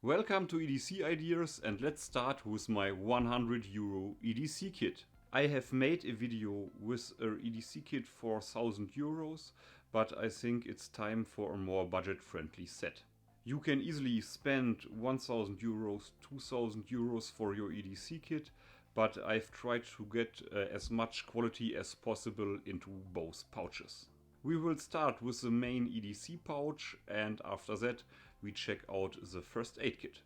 Welcome to EDC Ideas, and let's start with my 100 Euro EDC kit. I have made a video with a EDC kit for 1000 euros, but I think it's time for a more budget-friendly set. You can easily spend 1000 euros, 2000 euros for your EDC kit, but I've tried to get as much quality as possible into both pouches. We will start with the main EDC pouch, and after that we check out the first aid kit.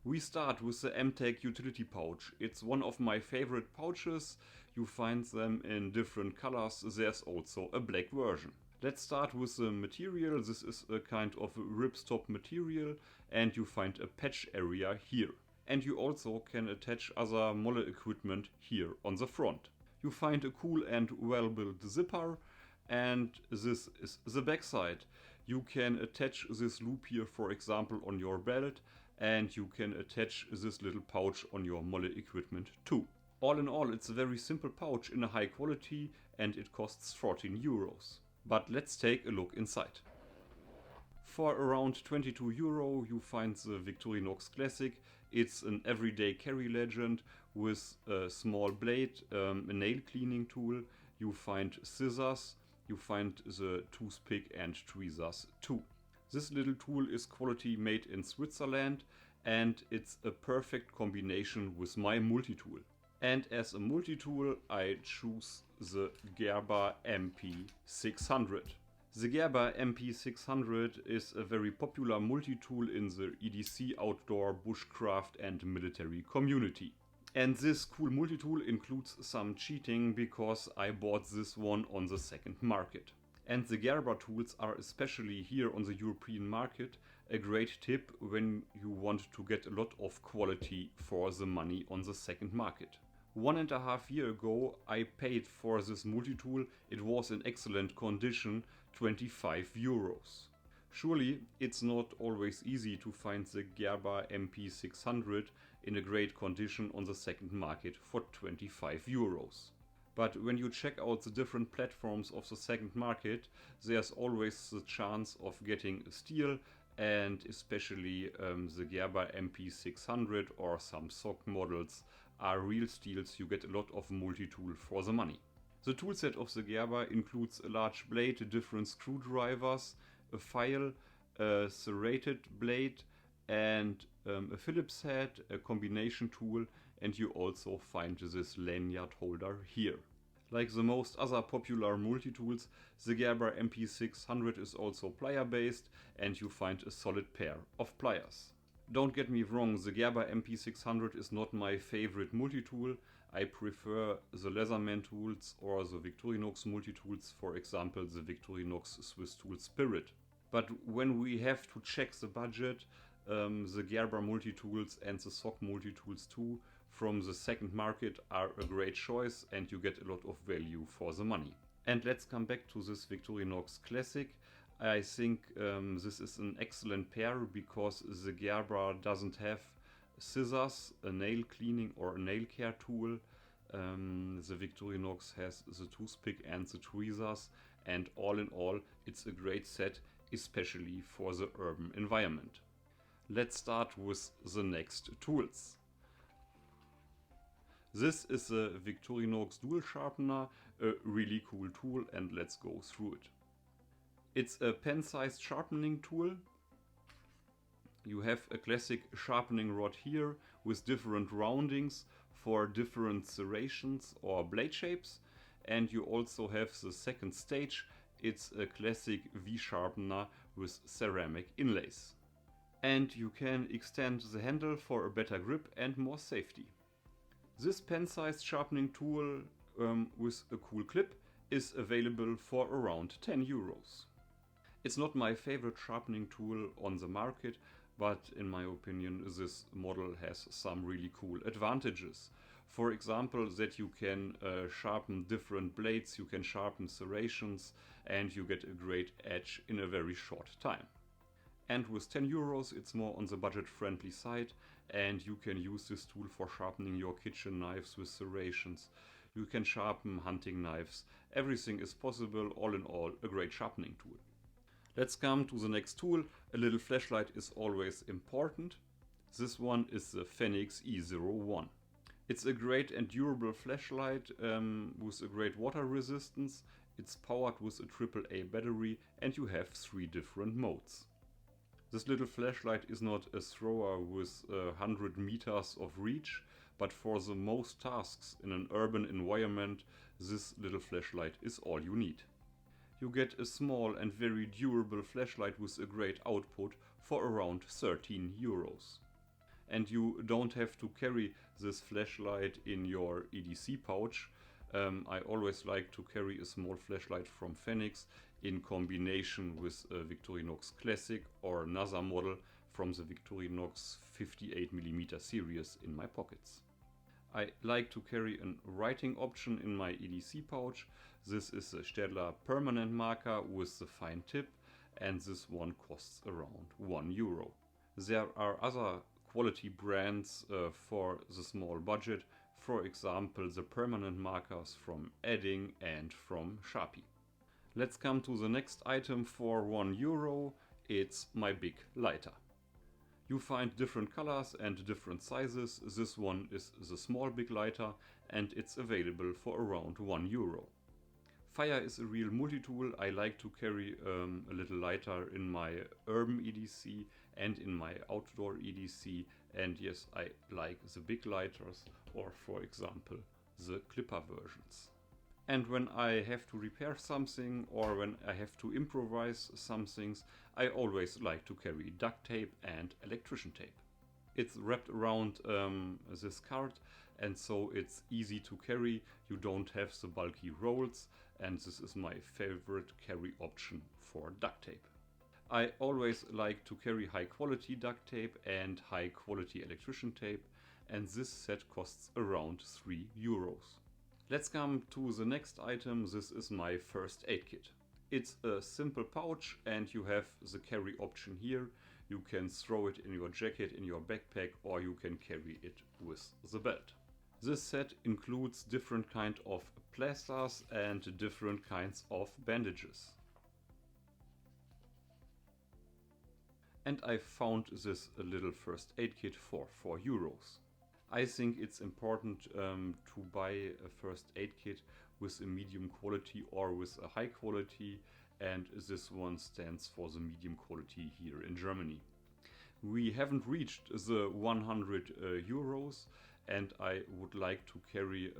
We start with the M-TAC utility pouch. It's one of my favorite pouches. You find them in different colors. There's also a black version. Let's start with the material. This is a kind of ripstop material, and you find a patch area here. And you also can attach other molle equipment here on the front. You find a cool and well-built zipper, and this is the back side. You can attach this loop here, for example, on your belt, and you can attach this little pouch on your molle equipment too. All in all, it's a very simple pouch in a high quality, and it costs 14 euros. But let's take a look inside. For around 22 euro you find the Victorinox Classic. It's an everyday carry legend with a small blade, a nail cleaning tool. You find scissors, you find the toothpick and tweezers too. This little tool is quality made in Switzerland, and it's a perfect combination with my multi-tool. And as a multi-tool I choose the Gerber MP600. The Gerber MP600 is a very popular multi-tool in the EDC outdoor, bushcraft and military community. And this cool multi-tool includes some cheating because I bought this one on the second market. And the Gerber tools are, especially here on the European market, a great tip when you want to get a lot of quality for the money on the second market. 1.5 years ago I paid for this multi-tool. It was in excellent condition, 25 euros. Surely it's not always easy to find the Gerber MP600 in a great condition on the second market for 25 euros. But when you check out the different platforms of the second market, there's always the chance of getting a steal, and especially the Gerber MP600 or some SOC models are real steals. You get a lot of multi-tool for the money. The toolset of the Gerber includes a large blade, different screwdrivers, a file, a serrated blade, and a Phillips head, a combination tool, and you also find this lanyard holder here. Like the most other popular multi-tools, the Gerber MP600 is also plier based, and you find a solid pair of pliers. Don't get me wrong, the Gerber MP600 is not my favorite multi-tool. I prefer the Leatherman tools or the Victorinox multi-tools, for example the Victorinox Swiss Tool Spirit. But when we have to check the budget, the Gerber multi-tools and the SOC multi-tools too from the second market are a great choice, and you get a lot of value for the money. And let's come back to this Victorinox Classic. I think this is an excellent pair because the Gerber doesn't have scissors, a nail cleaning or a nail care tool. The Victorinox has the toothpick and the tweezers, and all in all it's a great set, especially for the urban environment. Let's start with the next tools. This is the Victorinox Dual Sharpener, a really cool tool, and let's go through it. It's a pen-sized sharpening tool. You have a classic sharpening rod here with different roundings for different serrations or blade shapes, and you also have the second stage. It's a classic V-sharpener with ceramic inlays. And you can extend the handle for a better grip and more safety. This pen-sized sharpening tool with a cool clip is available for around 10 euros. It's not my favorite sharpening tool on the market, but in my opinion this model has some really cool advantages. For example, that you can sharpen different blades, you can sharpen serrations, and you get a great edge in a very short time. And with 10 euros it's more on the budget friendly side, and you can use this tool for sharpening your kitchen knives with serrations. You can sharpen hunting knives. Everything is possible. All in all, a great sharpening tool. Let's come to the next tool. A little flashlight is always important. This one is the Fenix E01. It's a great and durable flashlight with a great water resistance. It's powered with a AAA battery and you have 3 different modes. This little flashlight is not a thrower with 100 meters of reach, but for the most tasks in an urban environment, this little flashlight is all you need. You get a small and very durable flashlight with a great output for around 13 euros. And you don't have to carry this flashlight in your EDC pouch. I always like to carry a small flashlight from Fenix in combination with a Victorinox Classic or another model from the Victorinox 58mm series in my pockets. I like to carry a writing option in my EDC pouch. This is a STAEDLER permanent marker with the fine tip, and this one costs around 1 euro. There are other quality brands for the small budget, for example the permanent markers from Edding and from Sharpie. Let's come to the next item for 1 euro. It's my BIC Lighter. You find different colors and different sizes. This one is the small BIC Lighter and it's available for around 1 euro. Fire is a real multi-tool. I like to carry a little lighter in my urban EDC and in my outdoor EDC, and yes, I like the big lighters or for example the clipper versions. And when I have to repair something or when I have to improvise some things, I always like to carry duct tape and electrician tape. It's wrapped around this card and so it's easy to carry. You don't have the bulky rolls, and this is my favorite carry option for duct tape. I always like to carry high quality duct tape and high quality electrician tape, and this set costs around 3 euros. Let's come to the next item. This is my first aid kit. It's a simple pouch and you have the carry option here. You can throw it in your jacket, in your backpack, or you can carry it with the belt. This set includes different kinds of plasters and different kinds of bandages. And I found this little first aid kit for 4 euros. I think it's important to buy a first aid kit with a medium quality or with a high quality, and this one stands for the medium quality here in Germany. We haven't reached the 100 euros and I would like to carry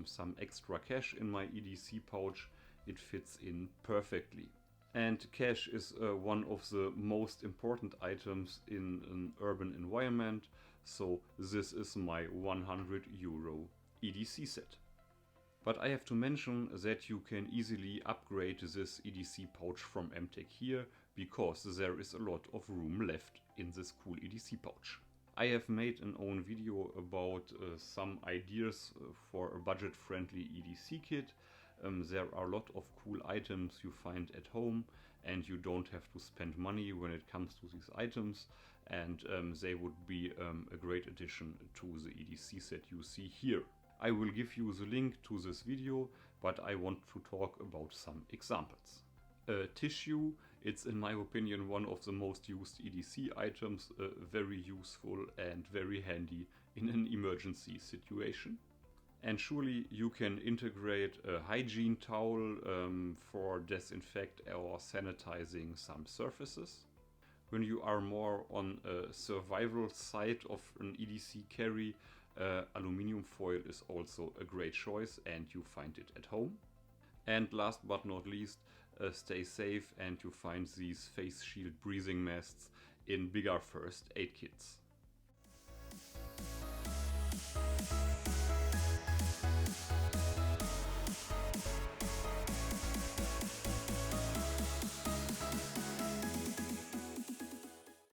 some extra cash in my EDC pouch. It fits in perfectly. And cash is one of the most important items in an urban environment, so this is my 100 euro EDC set. But I have to mention that you can easily upgrade this EDC pouch from M-TAC here, because there is a lot of room left in this cool EDC pouch. I have made an own video about some ideas for a budget-friendly EDC kit. There are a lot of cool items you find at home and you don't have to spend money when it comes to these items, and they would be a great addition to the EDC set you see here. I will give you the link to this video, but I want to talk about some examples. Tissue, it's in my opinion one of the most used EDC items, very useful and very handy in an emergency situation. And surely you can integrate a hygiene towel for disinfect or sanitizing some surfaces. When you are more on a survival side of an EDC carry, aluminium foil is also a great choice and you find it at home. And last but not least, stay safe and you find these face shield breathing masks in bigger first aid kits.